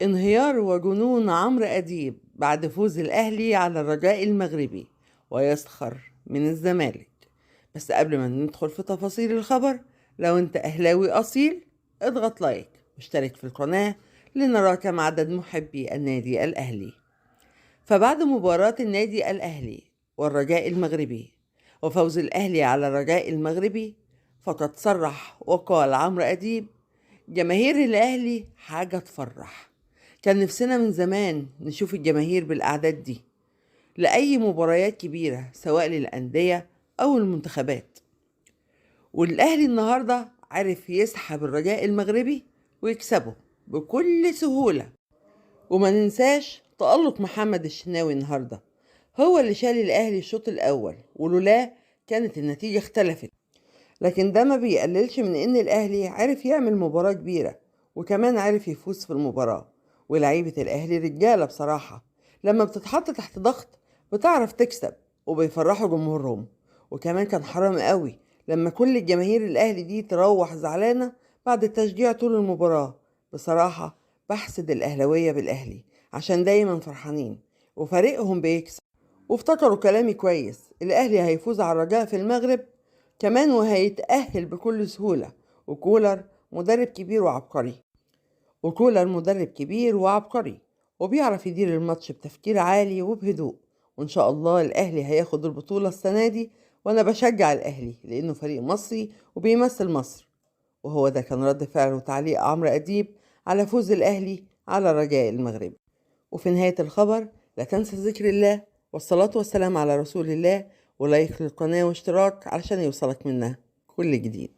انهيار وجنون عمرو أديب بعد فوز الأهلي على الرجاء المغربي، ويسخر من الزمالك. بس قبل ما ندخل في تفاصيل الخبر، لو انت أهلاوي أصيل اضغط لايك واشترك في القناة لنرى كم عدد محبي النادي الأهلي. فبعد مباراة النادي الأهلي والرجاء المغربي وفوز الأهلي على الرجاء المغربي، فقد صرح وقال عمرو أديب: جماهير الأهلي حاجة تفرح، كان نفسنا من زمان نشوف الجماهير بالأعداد دي لأي مباريات كبيرة سواء للأندية أو المنتخبات. والأهلي النهاردة عرف يسحب الرجاء المغربي ويكسبه بكل سهولة. وما ننساش تألق محمد الشناوي النهاردة، هو اللي شال الأهلي الشوط الأول، ولولا كانت النتيجة اختلفت. لكن ده ما بيقللش من إن الأهلي عرف يعمل مباراة كبيرة، وكمان عرف يفوز في المباراة. ولعيبة الأهلي رجالة بصراحة، لما بتتحط تحت ضغط بتعرف تكسب وبيفرحوا جمهورهم. وكمان كان حرام قوي لما كل الجماهير الأهلي دي تروح زعلانة بعد التشجيع طول المباراة. بصراحة بحسد الأهلوية بالأهلي عشان دايما فرحانين وفريقهم بيكسب، وافتكروا كلامي كويس. الأهلي هيفوز على الرجاء في المغرب كمان وهيتأهل بكل سهولة. وكولر مدرب كبير وعبقري وبيعرف يدير الماتش بتفكير عالي وبهدوء. وإن شاء الله الأهلي هياخد البطولة السنة دي، وأنا بشجع الأهلي لأنه فريق مصري وبيمثل مصر. وهو ده كان رد فعل وتعليق عمرو أديب على فوز الأهلي على الرجاء المغربي. وفي نهاية الخبر، لا تنسى ذكر الله والصلاة والسلام على رسول الله، ولايك للقناة واشتراك علشان يوصلك منها كل جديد.